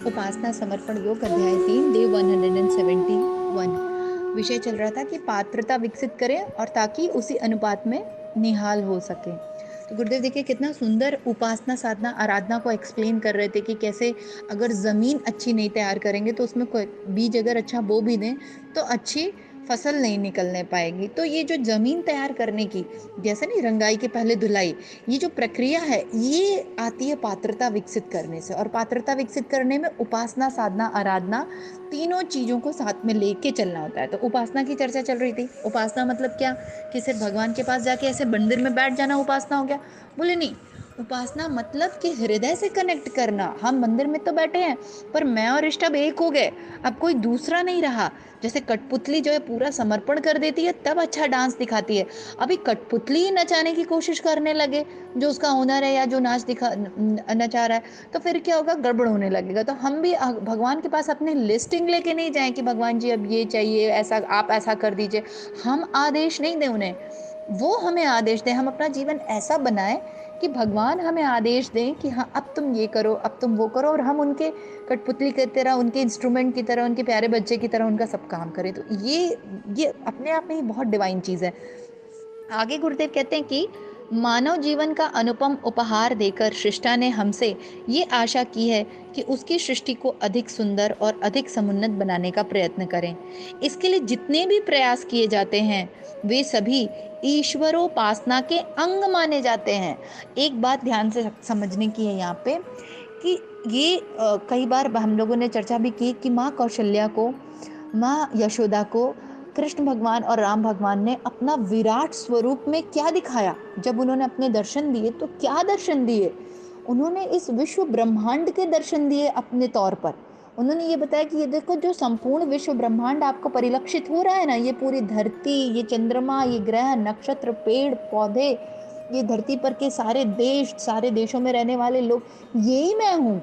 उपासना समर्पण योग अध्याय 3 डे 171। विषय चल रहा था कि पात्रता विकसित करें और ताकि उसी अनुपात में निहाल हो सके। तो गुरुदेव देखिए कितना सुंदर उपासना साधना आराधना को एक्सप्लेन कर रहे थे कि कैसे अगर जमीन अच्छी नहीं तैयार करेंगे तो उसमें कोई बीज अगर अच्छा बो भी दें तो अच्छी फसल नहीं निकलने पाएगी। तो ये जो जमीन तैयार करने की, जैसे नहीं रंगाई के पहले धुलाई, ये जो प्रक्रिया है ये आती है पात्रता विकसित करने से। और पात्रता विकसित करने में उपासना साधना आराधना तीनों चीजों को साथ में लेके चलना होता है। तो उपासना की चर्चा चल रही थी। उपासना मतलब क्या, कि सिर्फ भगवान के पास जाके ऐसे मंदिर में बैठ जाना उपासना हो गया? बोले नहीं। उपासना मतलब कि हृदय से कनेक्ट करना। हम मंदिर में तो बैठे हैं पर मैं और ऋषभ एक हो गए, अब कोई दूसरा नहीं रहा। जैसे कठपुतली जो है पूरा समर्पण कर देती है तब अच्छा डांस दिखाती है। अभी कठपुतली ही नचाने की कोशिश करने लगे जो उसका हुनर है या जो नाच दिखा नचा रहा है, तो फिर क्या होगा, गड़बड़ होने लगेगा। तो हम भी भगवान के पास अपनी लिस्टिंग लेके नहीं जाएं कि भगवान जी अब ये चाहिए, ऐसा आप ऐसा कर दीजिए। हम आदेश नहीं दें उन्हें, वो हमें आदेश दें। हम अपना जीवन ऐसा बनाएं कि भगवान हमें आदेश दें कि हाँ अब तुम ये करो, अब तुम वो करो, और हम उनके कठपुतली की तरह, उनके इंस्ट्रूमेंट की तरह, उनके प्यारे बच्चे की तरह उनका सब काम करें। तो ये अपने आप में ही बहुत डिवाइन चीज है। आगे गुरुदेव कहते हैं कि मानव जीवन का अनुपम उपहार देकर सृष्टा ने हमसे ये आशा की है कि उसकी सृष्टि को अधिक सुंदर और अधिक समुन्नत बनाने का प्रयत्न करें। इसके लिए जितने भी प्रयास किए जाते हैं वे सभी ईश्वरोपासना के अंग माने जाते हैं। एक बात ध्यान से समझने की है यहाँ पे कि ये कई बार हम लोगों ने चर्चा भी की कि माँ कौशल्या को, माँ यशोदा को कृष्ण भगवान और राम भगवान ने अपना विराट स्वरूप में क्या दिखाया। जब उन्होंने अपने दर्शन दिए तो क्या दर्शन दिए, उन्होंने इस विश्व ब्रह्मांड के दर्शन दिए अपने तौर पर। उन्होंने ये बताया कि ये देखो जो संपूर्ण विश्व ब्रह्मांड आपको परिलक्षित हो रहा है ना, ये पूरी धरती, ये चंद्रमा, ये ग्रह नक्षत्र पेड़ पौधे, ये धरती पर के सारे देश, सारे देशों में रहने वाले लोग, यही मैं हूँ।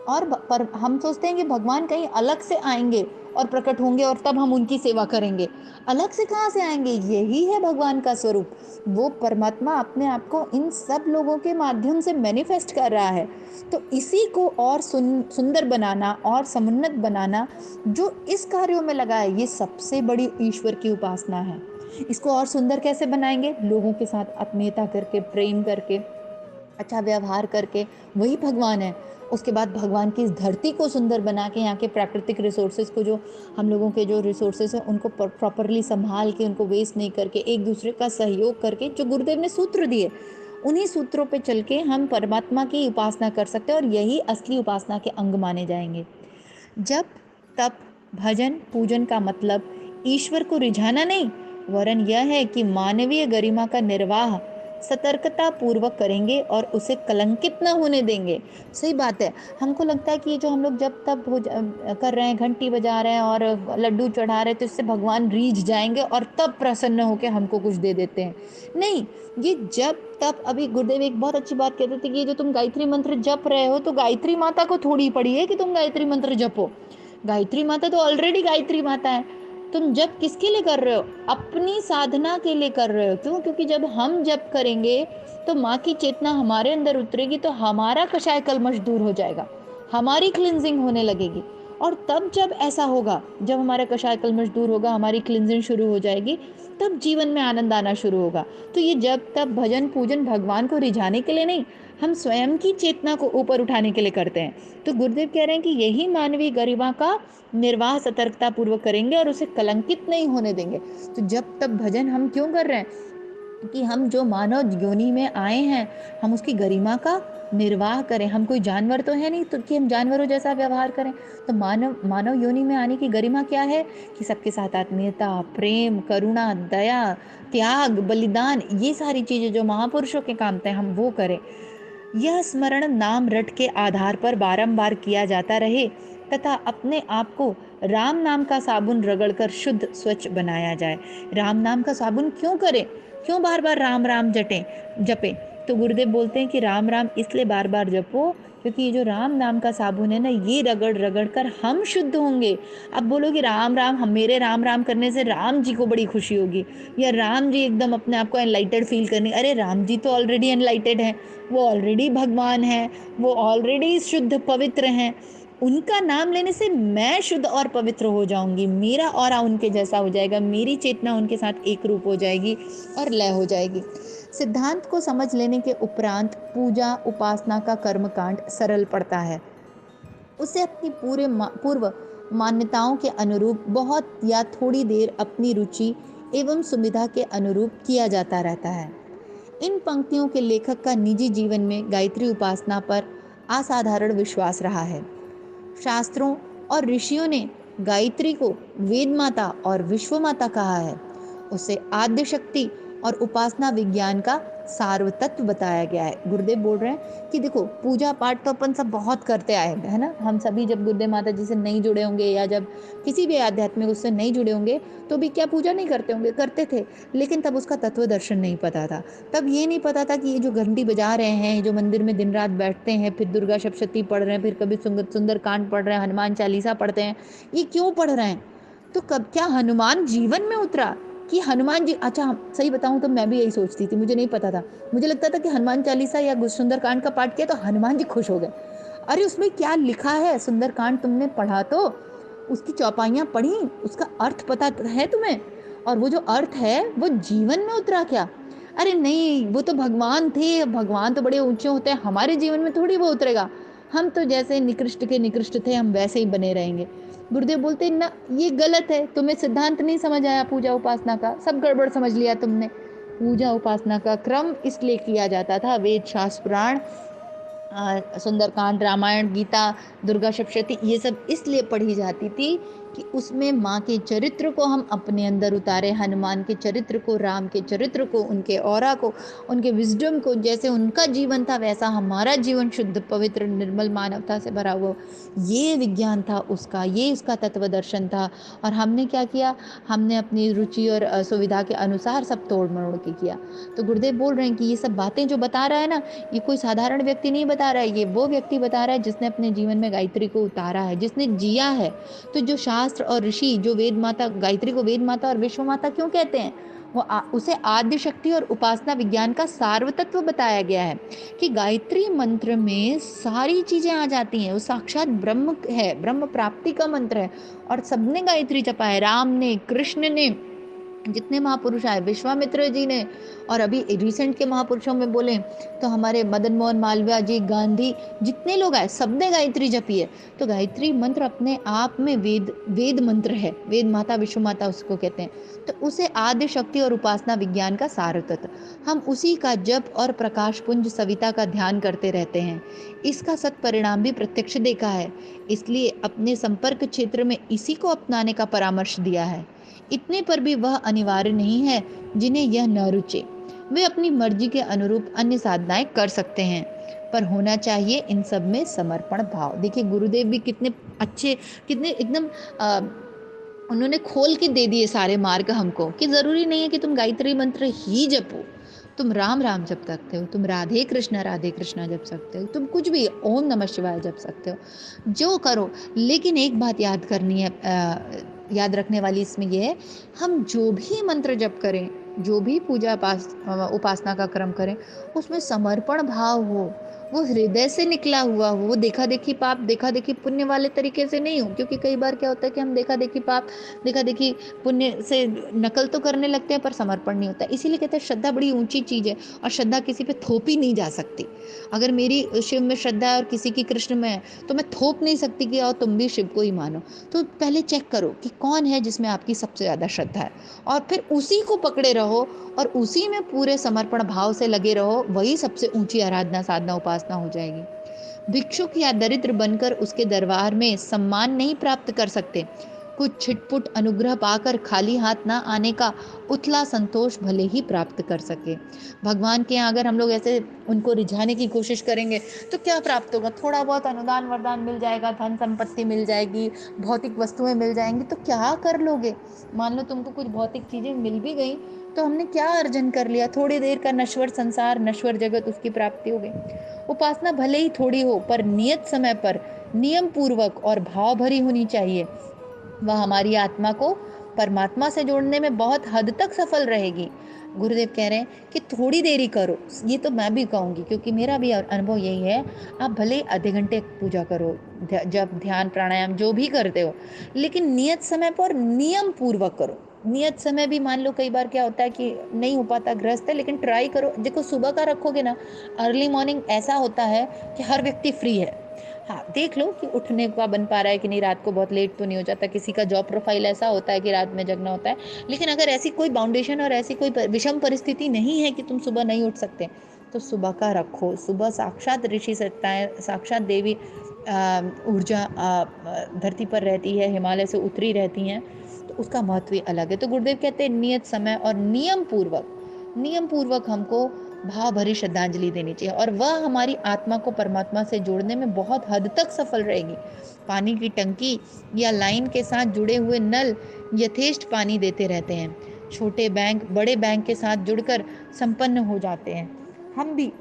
और पर हम सोचते हैं कि भगवान कहीं अलग से आएंगे और प्रकट होंगे और तब हम उनकी सेवा करेंगे। अलग से कहाँ से आएंगे, यही है भगवान का स्वरूप। वो परमात्मा अपने आप को इन सब लोगों के माध्यम से मैनिफेस्ट कर रहा है। तो इसी को और सुंदर बनाना और समुन्नत बनाना जो इस कार्यों में लगा है, ये सबसे बड़ी ईश्वर की उपासना है। इसको और सुंदर कैसे बनाएंगे? लोगों के साथ आत्मीयता करके, प्रेम करके, अच्छा व्यवहार करके, वही भगवान है। उसके बाद भगवान की इस धरती को सुंदर बना के, यहाँ के प्राकृतिक रिसोर्सेज को, जो हम लोगों के जो रिसोर्सेज हैं उनको प्रॉपरली संभाल के, उनको वेस्ट नहीं करके, एक दूसरे का सहयोग करके, जो गुरुदेव ने सूत्र दिए उन्हीं सूत्रों पे चल के हम परमात्मा की उपासना कर सकते हैं। और यही असली उपासना के अंग माने जाएंगे। जब तप भजन पूजन का मतलब ईश्वर को रिझाना नहीं, वरन यह है कि मानवीय गरिमा का निर्वाह सतर्कता पूर्वक करेंगे और उसे कलंकित न होने देंगे। सही बात है। हमको लगता है कि ये जो हम लोग जब तब कर रहे हैं, घंटी बजा रहे हैं और लड्डू चढ़ा रहे हैं, तो इससे भगवान रीझ जाएंगे और तब प्रसन्न होकर हमको कुछ दे देते हैं। नहीं, ये जब तब, अभी गुरुदेव एक बहुत अच्छी बात कहते थे कि ये जो तुम गायत्री मंत्र जप रहे हो, तो गायत्री माता को थोड़ी पड़ी है कि तुम गायत्री मंत्र जपो। गायत्री माता तो ऑलरेडी गायत्री माता है। तुम जप किसके लिए कर रहे हो? अपनी साधना के लिए कर रहे हो। क्यों? क्योंकि जब हम जप करेंगे तो माँ की चेतना हमारे अंदर उतरेगी, तो हमारा कषाय कल्मश दूर हो जाएगा, हमारी क्लिनजिंग होने लगेगी। और तब जब ऐसा होगा, जब हमारा कषाय कल्मश दूर होगा, हमारी क्लिनजिंग शुरू हो जाएगी, तब जीवन में आनंद आना शुरू होगा। तो ये जब तब भजन पूजन भगवान को रिझाने के लिए नहीं, हम स्वयं की चेतना को ऊपर उठाने के लिए करते हैं। तो गुरुदेव कह रहे हैं कि यही मानवीय गरिमा का निर्वाह सतर्कता पूर्वक करेंगे और उसे कलंकित नहीं होने देंगे। तो जब तब भजन हम क्यों कर रहे हैं? कि हम जो मानव योनि में आए हैं, हम उसकी गरिमा का निर्वाह करें। हम कोई जानवर तो है नहीं तो कि हम जानवरों जैसा व्यवहार करें। तो मानव मानव योनि में आने की गरिमा क्या है? कि सबके साथ आत्मीयता, प्रेम, करुणा, दया, त्याग, बलिदान, ये सारी चीजें जो महापुरुषों के काम थे, हम वो करें। यह स्मरण नाम रट के आधार पर बारंबार किया जाता रहे तथा अपने आप को राम नाम का साबुन रगड़कर शुद्ध स्वच्छ बनाया जाए। राम नाम का साबुन क्यों करें? क्यों बार बार राम राम जपे? तो गुरुदेव बोलते हैं कि राम राम इसलिए बार बार जपो क्योंकि ये जो राम नाम का साबुन है ना, ये रगड़ रगड़ कर हम शुद्ध होंगे। अब बोलोगे राम राम, हम मेरे राम राम करने से राम जी को बड़ी खुशी होगी, या राम जी एकदम अपने आप को एनलाइटेड फील करने। अरे राम जी तो ऑलरेडी एनलाइटेड हैं, वो ऑलरेडी भगवान है, वो ऑलरेडी शुद्ध पवित्र हैं। उनका नाम लेने से मैं शुद्ध और पवित्र हो जाऊंगी, मेरा ऑरा उनके जैसा हो जाएगा, मेरी चेतना उनके साथ एक रूप हो जाएगी और लय हो जाएगी। सिद्धांत को समझ लेने के उपरांत पूजा उपासना का कर्मकांड सरल पड़ता है। उसे अपनी पूर्व मान्यताओं के अनुरूप बहुत या थोड़ी देर अपनी रुचि एवं सुविधा के अनुरूप किया जाता रहता है। इन पंक्तियों के लेखक का निजी जीवन में गायत्री उपासना पर असाधारण विश्वास रहा है। शास्त्रों और ऋषियों ने गायत्री को वेद माता और विश्व माता कहा है। उसे आद्य शक्ति और उपासना विज्ञान का सार्वतत्व बताया गया है। गुरुदेव बोल रहे हैं कि देखो, पूजा पाठ तो अपन सब बहुत करते आए हैं, है ना। हम सभी जब गुरुदेव माता जी से नहीं जुड़े होंगे या जब किसी भी आध्यात्मिक उससे नहीं जुड़े होंगे तो भी क्या पूजा नहीं करते होंगे, करते थे। लेकिन तब उसका तत्व दर्शन नहीं पता था। तब ये नहीं पता था कि ये जो घंटी बजा रहे हैं, जो मंदिर में दिन रात बैठते हैं, फिर दुर्गा सप्तशती पढ़ रहे हैं, फिर कभी सुंदर कांड पढ़ रहे हैं, हनुमान चालीसा पढ़ते हैं, ये क्यों पढ़ रहे हैं। तो कब क्या हनुमान जीवन में उतरा कि हनुमान जी, अच्छा सही बताऊं तो मैं भी यही सोचती थी, मुझे नहीं पता था। मुझे लगता था कि हनुमान चालीसा या सुंदरकांड का पाठ किया तो हनुमान जी खुश हो गए। अरे उसमें क्या लिखा है, सुंदरकांड तुमने पढ़ा तो उसकी चौपाइयाँ पढ़ी, उसका अर्थ पता है तुम्हें, और वो जो अर्थ है वो जीवन में उतरा क्या। अरे नहीं, वो तो भगवान थे, भगवान तो बड़े ऊंचे होते हैं, हमारे जीवन में थोड़ी वो उतरेगा। हम तो जैसे निकृष्ट के निकृष्ट थे, हम वैसे ही बने रहेंगे। गुरुदेव बोलते ना, ये गलत है, तुम्हें सिद्धांत नहीं समझ आया पूजा उपासना का, सब गड़बड़ समझ लिया तुमने। पूजा उपासना का क्रम इसलिए किया जाता था, वेद शास्त्र पुराण, सुंदरकांड, रामायण, गीता, दुर्गा सप्तशती, ये सब इसलिए पढ़ी जाती थी कि उसमें माँ के चरित्र को हम अपने अंदर उतारे, हनुमान के चरित्र को, राम के चरित्र को, उनके ऑरा को, उनके विजडम को। जैसे उनका जीवन था वैसा हमारा जीवन शुद्ध पवित्र निर्मल मानवता से भरा हुआ। ये विज्ञान था उसका, ये उसका तत्व दर्शन था। और हमने क्या किया, हमने अपनी रुचि और सुविधा के अनुसार सब तोड़ मरोड़ के किया। तो गुरुदेव बोल रहे हैं कि ये सब बातें जो बता रहा है ना, ये कोई साधारण व्यक्ति नहीं बता रहा है, ये वो व्यक्ति बता रहा है जिसने अपने जीवन में गायत्री को उतारा है, जिसने जिया है। तो जो शास्त्र और ऋषि जो वेद माता, गायत्री को वेद माता और विश्व माता क्यों कहते हैं, वो उसे आद्य शक्ति और उपासना विज्ञान का सार्वतत्व बताया गया है कि गायत्री मंत्र में सारी चीजें आ जाती हैं। वो साक्षात ब्रह्म है, ब्रह्म प्राप्ति का मंत्र है। और सबने गायत्री जपा है, राम ने, कृष्ण ने, जितने महापुरुष आए, विश्वामित्र जी ने, और अभी रिसेंट के महापुरुषों में बोले तो हमारे मदन मोहन मालवीय जी, गांधी, जितने लोग आए सबने गायत्री जपी है। तो गायत्री मंत्र अपने आप में वेद मंत्र है, वेद माता विश्व माता उसको कहते हैं। तो उसे आद्य शक्ति और उपासना विज्ञान का सार तत्व, हम उसी का जप और प्रकाश पुंज सविता का ध्यान करते रहते हैं। इसका सत्परिणाम भी प्रत्यक्ष देखा है, इसलिए अपने संपर्क क्षेत्र में इसी को अपनाने का परामर्श दिया है। इतने पर भी वह अनिवार्य नहीं है जिन्हें यह न रुचे, वे अपनी मर्जी के अनुरूप अन्य साधनाएं कर सकते हैं, पर होना चाहिए इन सब में समर्पण भाव। देखिए गुरुदेव भी कितने अच्छे, कितने एकदम उन्होंने खोल के दे दिए सारे मार्ग हमको, कि जरूरी नहीं है कि तुम गायत्री मंत्र ही जपो, तुम राम राम जप सकते हो, तुम राधे कृष्णा जप सकते हो, तुम कुछ भी ओम नमः शिवाय जप सकते हो, जो करो। लेकिन एक बात याद करनी है, याद रखने वाली इसमें यह है, हम जो भी मंत्र जप करें, जो भी पूजा उपासना का क्रम करें, उसमें समर्पण भाव हो, वो हृदय से निकला हुआ हो, वो देखा देखी पाप, देखा देखी पुण्य वाले तरीके से नहीं हो। क्योंकि कई बार क्या होता है कि हम देखा देखी पाप, देखा देखी पुण्य से नकल तो करने लगते हैं पर समर्पण नहीं होता। इसीलिए कहते हैं श्रद्धा बड़ी ऊंची चीज है और श्रद्धा किसी पे थोपी नहीं जा सकती। अगर मेरी शिव में श्रद्धा है और किसी की कृष्ण में है तो मैं थोप नहीं सकती कि आओ तुम भी शिव को ही मानो। तो पहले चेक करो कि कौन है जिसमें आपकी सबसे ज्यादा श्रद्धा है, और फिर उसी को पकड़े रहो और उसी में पूरे समर्पण भाव से लगे रहो, वही सबसे ऊंची आराधना साधना उपासना हो जाएगी। भिक्षुक या दरिद्र बनकर उसके दरबार में सम्मान नहीं प्राप्त कर सकते, कुछ छिटपुट अनुग्रह पाकर खाली हाथ ना आने का उथला संतोष भले ही प्राप्त कर सके। भगवान के यहाँ अगर हम लोग ऐसे उनको रिझाने की कोशिश करेंगे तो क्या प्राप्त होगा, थोड़ा बहुत अनुदान वरदान मिल जाएगा, धन संपत्ति मिल जाएगी, भौतिक वस्तुएं मिल जाएंगी, तो क्या कर लोगे। मान लो तुमको कुछ भौतिक चीजें मिल भी गई तो हमने क्या अर्जन कर लिया, थोड़ी देर का नश्वर संसार, नश्वर जगत, उसकी प्राप्ति हो गई। उपासना भले ही थोड़ी हो पर नियत समय पर नियम पूर्वक और भाव भरी होनी चाहिए, वह हमारी आत्मा को परमात्मा से जोड़ने में बहुत हद तक सफल रहेगी। गुरुदेव कह रहे हैं कि थोड़ी देरी करो, ये तो मैं भी कहूँगी क्योंकि मेरा भी अनुभव यही है। आप भले आधे घंटे पूजा करो, जब ध्यान प्राणायाम जो भी करते हो, लेकिन नियत समय पर नियम पूर्वक करो। नियत समय भी मान लो कई बार क्या होता है कि नहीं हो पाता, ग्रस्त है, लेकिन ट्राई करो। देखो सुबह का रखोगे ना, अर्ली मॉर्निंग ऐसा होता है कि हर व्यक्ति फ्री है। हाँ, देख लो कि उठने का बन पा रहा है कि नहीं, रात को बहुत लेट तो नहीं हो जाता, किसी का जॉब प्रोफाइल ऐसा होता है कि रात में जगना होता है। लेकिन अगर ऐसी कोई बाउंडेशन और ऐसी कोई विषम परिस्थिति नहीं है कि तुम सुबह नहीं उठ सकते, तो सुबह का रखो। सुबह साक्षात ऋषि सत्ताएं, साक्षात देवी ऊर्जा धरती पर रहती है, हिमालय से उतरी रहती हैं, तो उसका महत्व ही अलग है। तो गुरुदेव कहते हैं नियत समय और नियम पूर्वक हमको भाव भरी श्रद्धांजलि देनी चाहिए, और वह हमारी आत्मा को परमात्मा से जोड़ने में बहुत हद तक सफल रहेगी। पानी की टंकी या लाइन के साथ जुड़े हुए नल यथेष्ट पानी देते रहते हैं। छोटे बैंक बड़े बैंक के साथ जुड़कर संपन्न हो जाते हैं। हम भी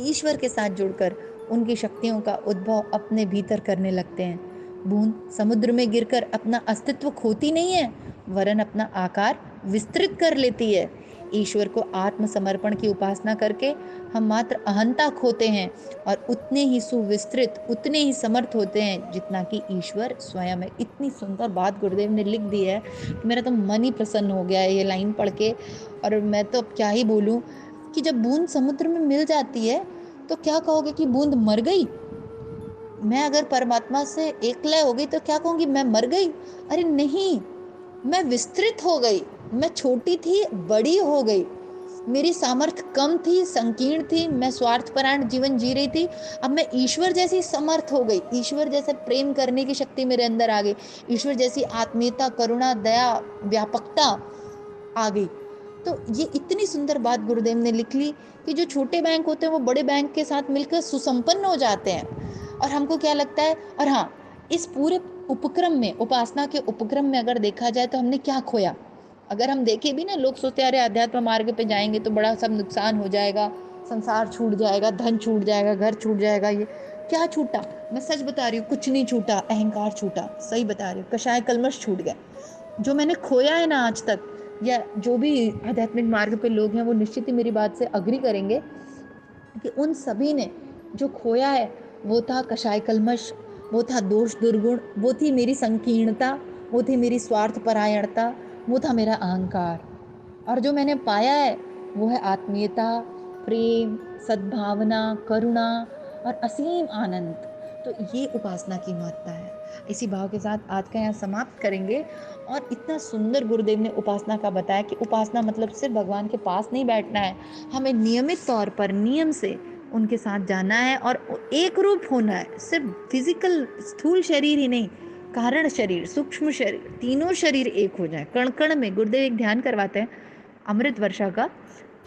ईश्वर के साथ जुड़कर उनकी शक्तियों का उद्भव अपने भीतर करने लगते हैं। बूंद समुद्र में गिरकर अपना अस्तित्व खोती नहीं है, वरन अपना आकार विस्तृत कर लेती है। ईश्वर को आत्मसमर्पण की उपासना करके हम मात्र अहंता खोते हैं और उतने ही सुविस्तृत, उतने ही समर्थ होते हैं जितना कि ईश्वर स्वयं है। इतनी सुंदर बात गुरुदेव ने लिख दी है कि मेरा तो मन ही प्रसन्न हो गया है ये लाइन पढ़ के। और मैं तो अब क्या ही बोलूं कि जब बूंद समुद्र में मिल जाती है तो क्या कहोगे कि बूंद मर गई? मैं अगर परमात्मा से एकलय हो गई तो क्या कहूंगी, मैं मर गई? अरे नहीं, मैं विस्तृत हो गई। मैं छोटी थी, बड़ी हो गई। मेरी सामर्थ्य कम थी, संकीर्ण थी, मैं स्वार्थपरायण जीवन जी रही थी। अब मैं ईश्वर जैसी समर्थ हो गई, ईश्वर जैसे प्रेम करने की शक्ति मेरे अंदर आ गई, ईश्वर जैसी आत्मीयता, करुणा, दया, व्यापकता आ गई। तो ये इतनी सुंदर बात गुरुदेव ने लिख ली कि जो छोटे बैंक होते हैं वो बड़े बैंक के साथ मिलकर सुसंपन्न हो जाते हैं। और हमको क्या लगता है, और हाँ, इस पूरे उपक्रम में, उपासना के उपक्रम में अगर देखा जाए तो हमने क्या खोया? अगर हम देखें भी ना, लोग सोचते हैं अरे अध्यात्म मार्ग पे जाएंगे तो बड़ा सब नुकसान हो जाएगा, संसार छूट जाएगा, धन छूट जाएगा, घर छूट जाएगा। ये क्या छूटा? मैं सच बता रही हूँ, कुछ नहीं छूटा। अहंकार छूटा, सही बता रही हूँ। कषाय कल्मश छूट गए। जो मैंने खोया है ना आज तक, या जो भी आध्यात्मिक मार्ग पे लोग हैं वो निश्चित ही मेरी बात से अग्री करेंगे कि उन सभी ने जो खोया है वो था कषाय कल्मश, वो था दोष दुर्गुण, वो थी मेरी संकीर्णता, वो थी मेरी स्वार्थ परायणता, वो था मेरा अहंकार। और जो मैंने पाया है वो है आत्मीयता, प्रेम, सद्भावना, करुणा और असीम आनंद। तो ये उपासना की महत्ता है। इसी भाव के साथ आज का यहाँ समाप्त करेंगे। और इतना सुंदर गुरुदेव ने उपासना का बताया कि उपासना मतलब सिर्फ भगवान के पास नहीं बैठना है, हमें नियमित तौर पर नियम से उनके साथ जाना है और एक रूप होना है। सिर्फ फिजिकल स्थूल शरीर ही नहीं, कारण शरीर, सूक्ष्म शरीर, तीनों शरीर एक हो जाए। कण कण में गुरुदेव एक ध्यान करवाते हैं अमृत वर्षा का,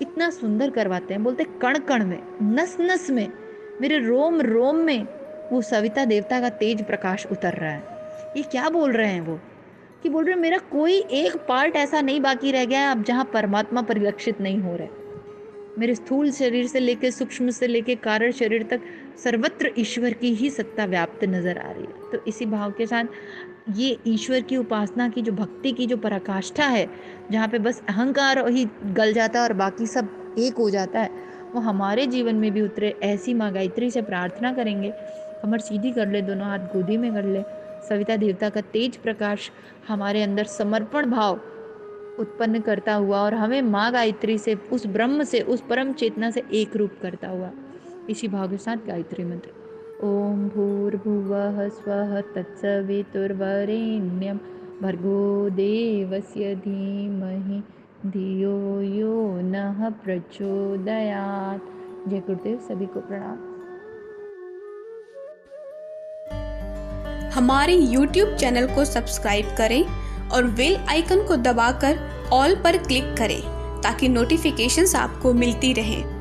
इतना सुंदर करवाते हैं। बोलते कण कण में, नस नस में, मेरे रोम रोम में वो सविता देवता का तेज प्रकाश उतर रहा है। ये क्या बोल रहे हैं वो? कि बोल रहे हैं मेरा कोई एक पार्ट ऐसा नहीं बाकी रह गया है अब जहाँ परमात्मा परिलक्षित नहीं हो रहा है। मेरे स्थूल शरीर से लेकर सूक्ष्म से लेकर कारण शरीर तक सर्वत्र ईश्वर की ही सत्ता व्याप्त नजर आ रही है। तो इसी भाव के साथ ये ईश्वर की उपासना की जो भक्ति की जो पराकाष्ठा है, जहाँ पे बस अहंकार ही गल जाता है और बाकी सब एक हो जाता है, वो हमारे जीवन में भी उतरे। ऐसी माँ गायत्री से प्रार्थना करेंगे, कमर सीधी कर ले, दोनों हाथ गोदी में कर ले। सविता देवता का तेज प्रकाश हमारे अंदर समर्पण भाव उत्पन्न करता हुआ और हमें माँ गायत्री से, उस ब्रह्म से, उस परम चेतना से एक रूप करता हुआ। इसी भाव के साथ गायत्री मंत्र। ओम भूर्भुवः स्वः तत्सवितुर्वरेण्यं भर्गो देवस्य धीमहि धियो यो नः प्रचोदयात्। जय गुरुदेव, सभी को प्रणाम। हमारे YouTube चैनल को सब्सक्राइब करें और बेल आइकन को दबाकर ऑल पर क्लिक करें ताकि नोटिफिकेशंस आपको मिलती रहें।